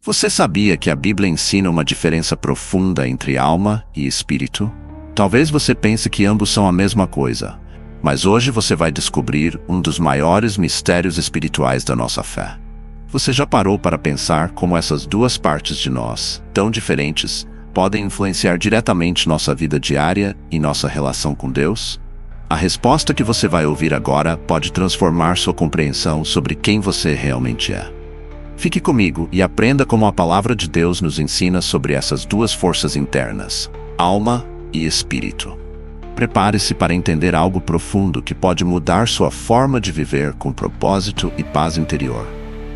Você sabia que a Bíblia ensina uma diferença profunda entre alma e espírito? Talvez você pense que ambos são a mesma coisa, mas hoje você vai descobrir um dos maiores mistérios espirituais da nossa fé. Você já parou para pensar como essas duas partes de nós, tão diferentes, podem influenciar diretamente nossa vida diária e nossa relação com Deus? A resposta que você vai ouvir agora pode transformar sua compreensão sobre quem você realmente é. Fique comigo e aprenda como a palavra de Deus nos ensina sobre essas duas forças internas, alma e espírito. Prepare-se para entender algo profundo que pode mudar sua forma de viver com propósito e paz interior.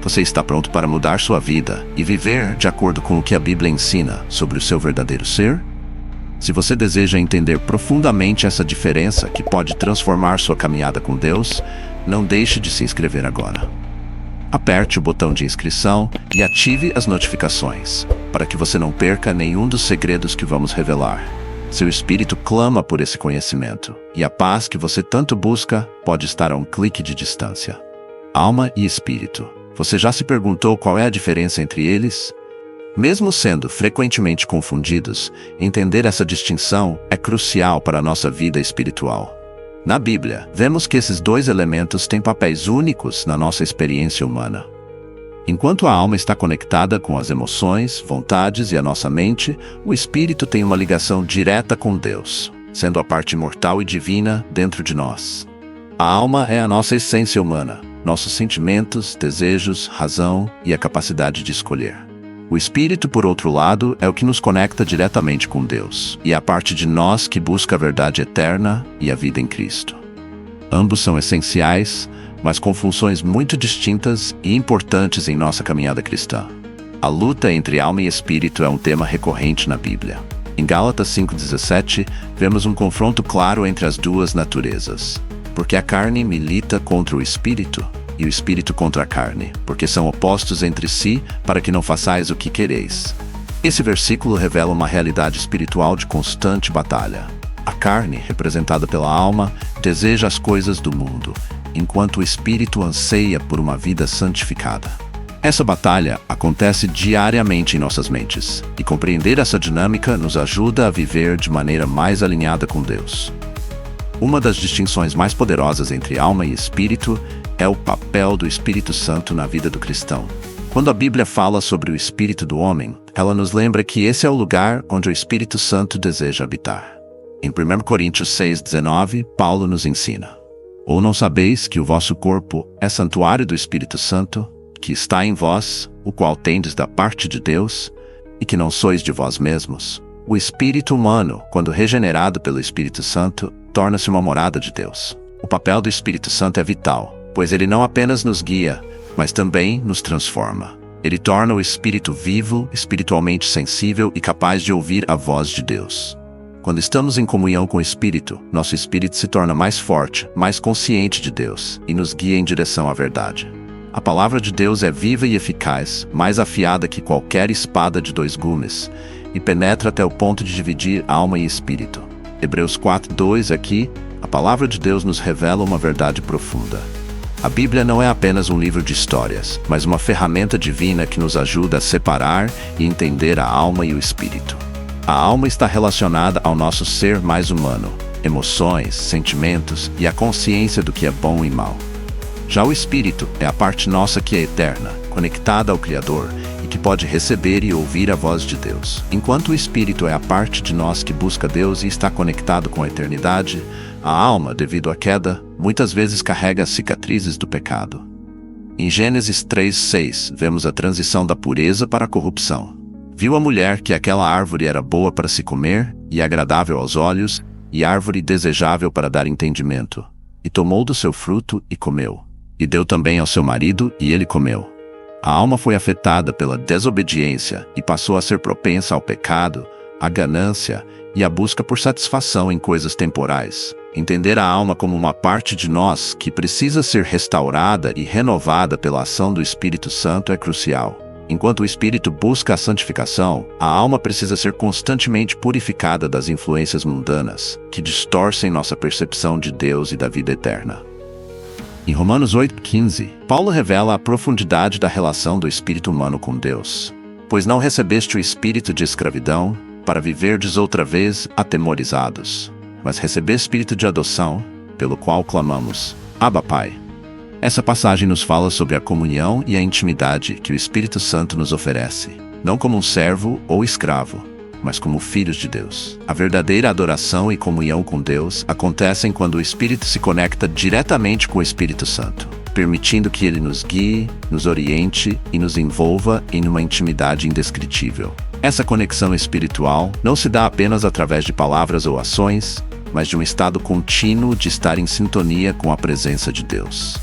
Você está pronto para mudar sua vida e viver de acordo com o que a Bíblia ensina sobre o seu verdadeiro ser? Se você deseja entender profundamente essa diferença que pode transformar sua caminhada com Deus, não deixe de se inscrever agora. Aperte o botão de inscrição e ative as notificações, para que você não perca nenhum dos segredos que vamos revelar. Seu espírito clama por esse conhecimento, e a paz que você tanto busca pode estar a um clique de distância. Alma e espírito. Você já se perguntou qual é a diferença entre eles? Mesmo sendo frequentemente confundidos, entender essa distinção é crucial para a nossa vida espiritual. Na Bíblia, vemos que esses dois elementos têm papéis únicos na nossa experiência humana. Enquanto a alma está conectada com as emoções, vontades e a nossa mente, o espírito tem uma ligação direta com Deus, sendo a parte imortal e divina dentro de nós. A alma é a nossa essência humana, nossos sentimentos, desejos, razão e a capacidade de escolher. O espírito, por outro lado, é o que nos conecta diretamente com Deus, e é a parte de nós que busca a verdade eterna e a vida em Cristo. Ambos são essenciais, mas com funções muito distintas e importantes em nossa caminhada cristã. A luta entre alma e espírito é um tema recorrente na Bíblia. Em Gálatas 5,17, vemos um confronto claro entre as duas naturezas. Porque a carne milita contra o espírito, e o espírito contra a carne, porque são opostos entre si, para que não façais o que quereis. Esse versículo revela uma realidade espiritual de constante batalha. A carne, representada pela alma, deseja as coisas do mundo, enquanto o espírito anseia por uma vida santificada. Essa batalha acontece diariamente em nossas mentes, e compreender essa dinâmica nos ajuda a viver de maneira mais alinhada com Deus. Uma das distinções mais poderosas entre alma e espírito é o papel do Espírito Santo na vida do cristão. Quando a Bíblia fala sobre o espírito do homem, ela nos lembra que esse é o lugar onde o Espírito Santo deseja habitar. Em 1 Coríntios 6,19, Paulo nos ensina: Ou não sabeis que o vosso corpo é santuário do Espírito Santo, que está em vós, o qual tendes da parte de Deus, e que não sois de vós mesmos? O espírito humano, quando regenerado pelo Espírito Santo, torna-se uma morada de Deus. O papel do Espírito Santo é vital, pois ele não apenas nos guia, mas também nos transforma. Ele torna o espírito vivo, espiritualmente sensível e capaz de ouvir a voz de Deus. Quando estamos em comunhão com o Espírito, nosso espírito se torna mais forte, mais consciente de Deus e nos guia em direção à verdade. A palavra de Deus é viva e eficaz, mais afiada que qualquer espada de 2 gumes, e penetra até o ponto de dividir alma e espírito. Hebreus 4:2 aqui, a palavra de Deus nos revela uma verdade profunda. A Bíblia não é apenas um livro de histórias, mas uma ferramenta divina que nos ajuda a separar e entender a alma e o espírito. A alma está relacionada ao nosso ser mais humano, emoções, sentimentos e a consciência do que é bom e mal. Já o espírito é a parte nossa que é eterna, conectada ao Criador e que pode receber e ouvir a voz de Deus. Enquanto o espírito é a parte de nós que busca Deus e está conectado com a eternidade, a alma, devido à queda, muitas vezes carrega as cicatrizes do pecado. Em Gênesis 3:6, vemos a transição da pureza para a corrupção. Viu a mulher que aquela árvore era boa para se comer e agradável aos olhos, e árvore desejável para dar entendimento. E tomou do seu fruto e comeu. E deu também ao seu marido, e ele comeu. A alma foi afetada pela desobediência e passou a ser propensa ao pecado, à ganância e à busca por satisfação em coisas temporais. Entender a alma como uma parte de nós que precisa ser restaurada e renovada pela ação do Espírito Santo é crucial. Enquanto o Espírito busca a santificação, a alma precisa ser constantemente purificada das influências mundanas, que distorcem nossa percepção de Deus e da vida eterna. Em Romanos 8:15, Paulo revela a profundidade da relação do espírito humano com Deus. Pois não recebeste o espírito de escravidão, para viverdes outra vez atemorizados, mas recebeste o espírito de adoção, pelo qual clamamos, Abba, Pai. Essa passagem nos fala sobre a comunhão e a intimidade que o Espírito Santo nos oferece, não como um servo ou escravo, mas como filhos de Deus. A verdadeira adoração e comunhão com Deus acontecem quando o Espírito se conecta diretamente com o Espírito Santo, permitindo que ele nos guie, nos oriente e nos envolva em uma intimidade indescritível. Essa conexão espiritual não se dá apenas através de palavras ou ações, mas de um estado contínuo de estar em sintonia com a presença de Deus.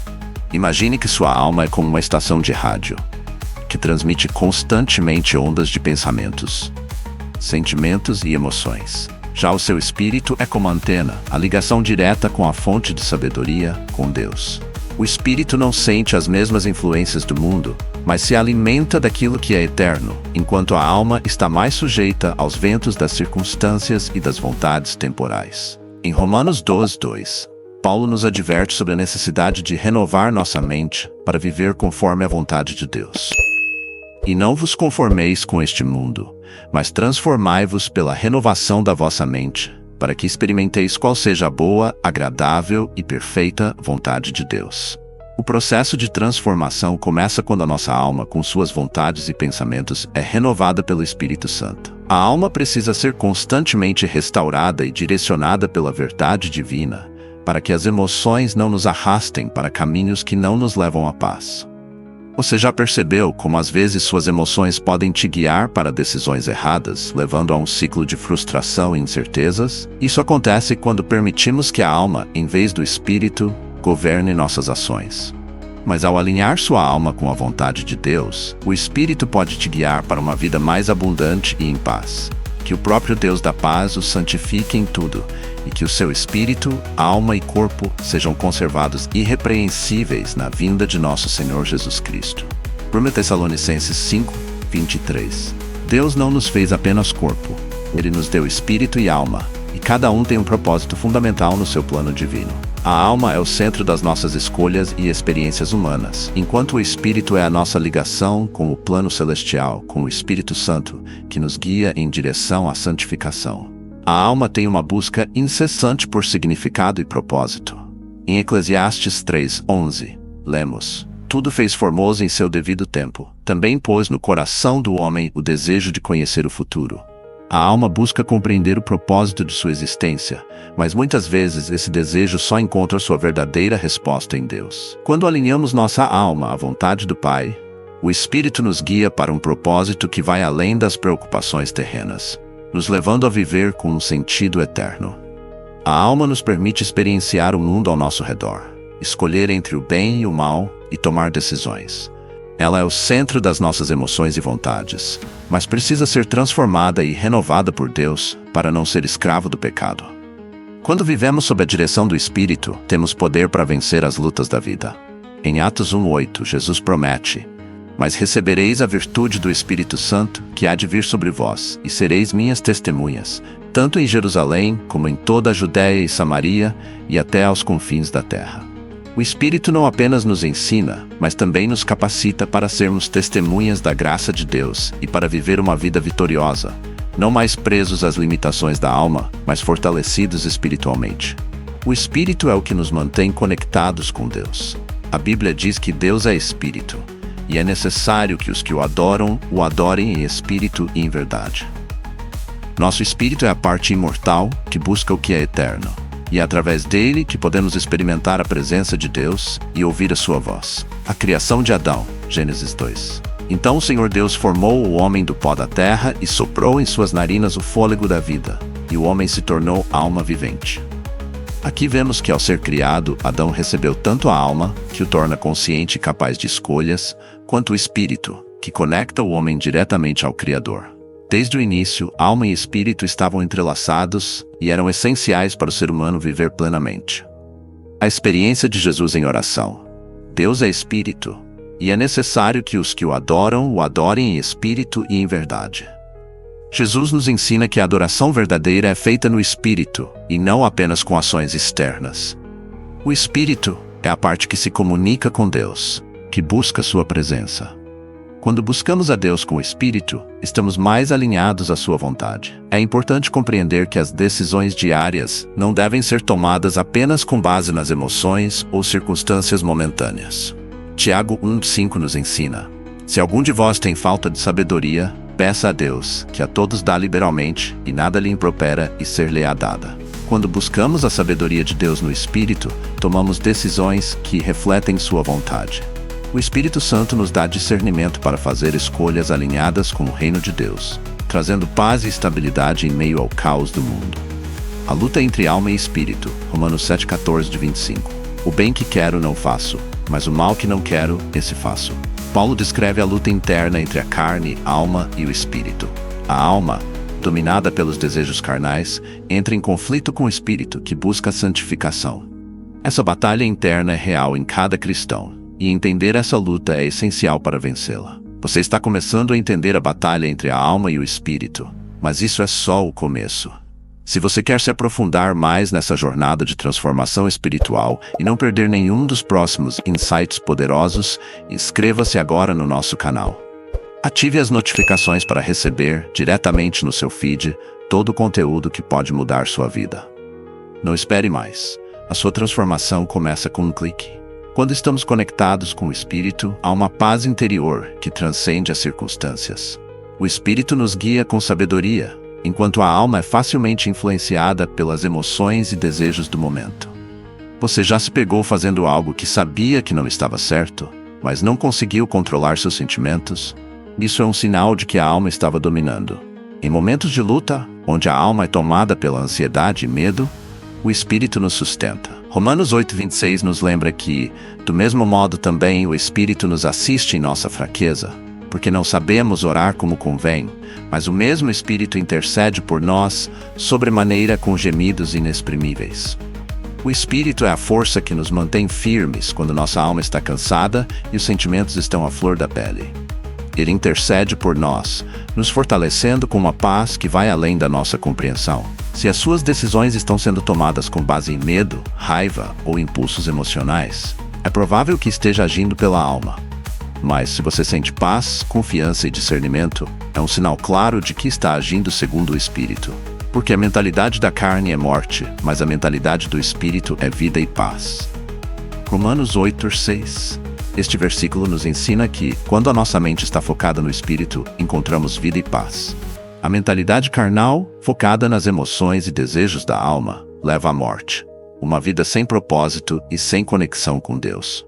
Imagine que sua alma é como uma estação de rádio, que transmite constantemente ondas de pensamentos, sentimentos e emoções. Já o seu espírito é como a antena, a ligação direta com a fonte de sabedoria, com Deus. O espírito não sente as mesmas influências do mundo, mas se alimenta daquilo que é eterno, enquanto a alma está mais sujeita aos ventos das circunstâncias e das vontades temporais. Em Romanos 12:2, Paulo nos adverte sobre a necessidade de renovar nossa mente para viver conforme a vontade de Deus. E não vos conformeis com este mundo, mas transformai-vos pela renovação da vossa mente, para que experimenteis qual seja a boa, agradável e perfeita vontade de Deus. O processo de transformação começa quando a nossa alma, com suas vontades e pensamentos, é renovada pelo Espírito Santo. A alma precisa ser constantemente restaurada e direcionada pela verdade divina, para que as emoções não nos arrastem para caminhos que não nos levam à paz. Você já percebeu como às vezes suas emoções podem te guiar para decisões erradas, levando a um ciclo de frustração e incertezas? Isso acontece quando permitimos que a alma, em vez do espírito, governe nossas ações. Mas ao alinhar sua alma com a vontade de Deus, o Espírito pode te guiar para uma vida mais abundante e em paz. Que o próprio Deus da paz o santifique em tudo, e que o seu espírito, alma e corpo sejam conservados irrepreensíveis na vinda de nosso Senhor Jesus Cristo. 1 Tessalonicenses 5:23. Deus não nos fez apenas corpo, Ele nos deu espírito e alma, e cada um tem um propósito fundamental no seu plano divino. A alma é o centro das nossas escolhas e experiências humanas, enquanto o espírito é a nossa ligação com o plano celestial, com o Espírito Santo, que nos guia em direção à santificação. A alma tem uma busca incessante por significado e propósito. Em Eclesiastes 3:11, lemos: Tudo fez formoso em seu devido tempo. Também pôs no coração do homem o desejo de conhecer o futuro. A alma busca compreender o propósito de sua existência, mas muitas vezes esse desejo só encontra sua verdadeira resposta em Deus. Quando alinhamos nossa alma à vontade do Pai, o Espírito nos guia para um propósito que vai além das preocupações terrenas, nos levando a viver com um sentido eterno. A alma nos permite experienciar o mundo ao nosso redor, escolher entre o bem e o mal e tomar decisões. Ela é o centro das nossas emoções e vontades, mas precisa ser transformada e renovada por Deus para não ser escravo do pecado. Quando vivemos sob a direção do Espírito, temos poder para vencer as lutas da vida. Em Atos 1:8, Jesus promete: Mas recebereis a virtude do Espírito Santo, que há de vir sobre vós, e sereis minhas testemunhas, tanto em Jerusalém como em toda a Judéia e Samaria e até aos confins da terra. O Espírito não apenas nos ensina, mas também nos capacita para sermos testemunhas da graça de Deus e para viver uma vida vitoriosa, não mais presos às limitações da alma, mas fortalecidos espiritualmente. O Espírito é o que nos mantém conectados com Deus. A Bíblia diz que Deus é Espírito, e é necessário que os que o adorem em espírito e em verdade. Nosso espírito é a parte imortal que busca o que é eterno. E é através dele que podemos experimentar a presença de Deus e ouvir a sua voz. A criação de Adão, Gênesis 2. Então o Senhor Deus formou o homem do pó da terra e soprou em suas narinas o fôlego da vida, e o homem se tornou alma vivente. Aqui vemos que ao ser criado, Adão recebeu tanto a alma, que o torna consciente e capaz de escolhas, quanto o espírito, que conecta o homem diretamente ao Criador. Desde o início, alma e espírito estavam entrelaçados e eram essenciais para o ser humano viver plenamente. A experiência de Jesus em oração. Deus é espírito, e é necessário que os que o adorem em espírito e em verdade. Jesus nos ensina que a adoração verdadeira é feita no espírito, e não apenas com ações externas. O espírito é a parte que se comunica com Deus, que busca sua presença. Quando buscamos a Deus com o Espírito, estamos mais alinhados à sua vontade. É importante compreender que as decisões diárias não devem ser tomadas apenas com base nas emoções ou circunstâncias momentâneas. Tiago 1,5 nos ensina: se algum de vós tem falta de sabedoria, peça a Deus, que a todos dá liberalmente, e nada lhe impropera, e ser-lhe-á dada. Quando buscamos a sabedoria de Deus no Espírito, tomamos decisões que refletem sua vontade. O Espírito Santo nos dá discernimento para fazer escolhas alinhadas com o reino de Deus, trazendo paz e estabilidade em meio ao caos do mundo. A luta entre alma e espírito, Romanos 7,14-25. O bem que quero não faço, mas o mal que não quero, esse faço. Paulo descreve a luta interna entre a carne, a alma e o espírito. A alma, dominada pelos desejos carnais, entra em conflito com o espírito, que busca a santificação. Essa batalha interna é real em cada cristão. E entender essa luta é essencial para vencê-la. Você está começando a entender a batalha entre a alma e o espírito, mas isso é só o começo. Se você quer se aprofundar mais nessa jornada de transformação espiritual e não perder nenhum dos próximos insights poderosos, inscreva-se agora no nosso canal. Ative as notificações para receber, diretamente no seu feed, todo o conteúdo que pode mudar sua vida. Não espere mais. A sua transformação começa com um clique. Quando estamos conectados com o Espírito, há uma paz interior que transcende as circunstâncias. O Espírito nos guia com sabedoria, enquanto a alma é facilmente influenciada pelas emoções e desejos do momento. Você já se pegou fazendo algo que sabia que não estava certo, mas não conseguiu controlar seus sentimentos? Isso é um sinal de que a alma estava dominando. Em momentos de luta, onde a alma é tomada pela ansiedade e medo, o Espírito nos sustenta. Romanos 8,26 nos lembra que, do mesmo modo também, o Espírito nos assiste em nossa fraqueza, porque não sabemos orar como convém, mas o mesmo Espírito intercede por nós, sobremaneira com gemidos inexprimíveis. O Espírito é a força que nos mantém firmes quando nossa alma está cansada e os sentimentos estão à flor da pele. Ele intercede por nós, nos fortalecendo com uma paz que vai além da nossa compreensão. Se as suas decisões estão sendo tomadas com base em medo, raiva ou impulsos emocionais, é provável que esteja agindo pela alma. Mas se você sente paz, confiança e discernimento, é um sinal claro de que está agindo segundo o Espírito. Porque a mentalidade da carne é morte, mas a mentalidade do Espírito é vida e paz. Romanos 8,6. Este versículo nos ensina que, quando a nossa mente está focada no Espírito, encontramos vida e paz. A mentalidade carnal, focada nas emoções e desejos da alma, leva à morte. Uma vida sem propósito e sem conexão com Deus.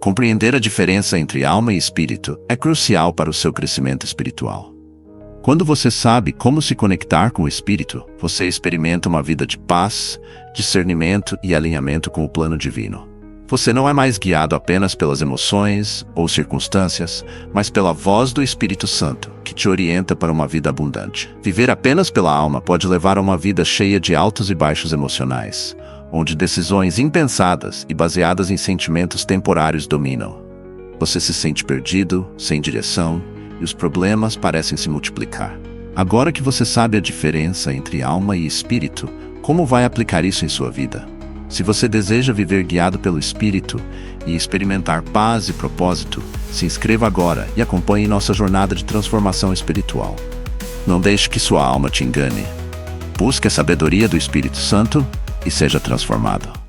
Compreender a diferença entre alma e espírito é crucial para o seu crescimento espiritual. Quando você sabe como se conectar com o Espírito, você experimenta uma vida de paz, discernimento e alinhamento com o plano divino. Você não é mais guiado apenas pelas emoções ou circunstâncias, mas pela voz do Espírito Santo, que te orienta para uma vida abundante. Viver apenas pela alma pode levar a uma vida cheia de altos e baixos emocionais, onde decisões impensadas e baseadas em sentimentos temporários dominam. Você se sente perdido, sem direção, e os problemas parecem se multiplicar. Agora que você sabe a diferença entre alma e espírito, como vai aplicar isso em sua vida? Se você deseja viver guiado pelo Espírito e experimentar paz e propósito, se inscreva agora e acompanhe nossa jornada de transformação espiritual. Não deixe que sua alma te engane. Busque a sabedoria do Espírito Santo e seja transformado.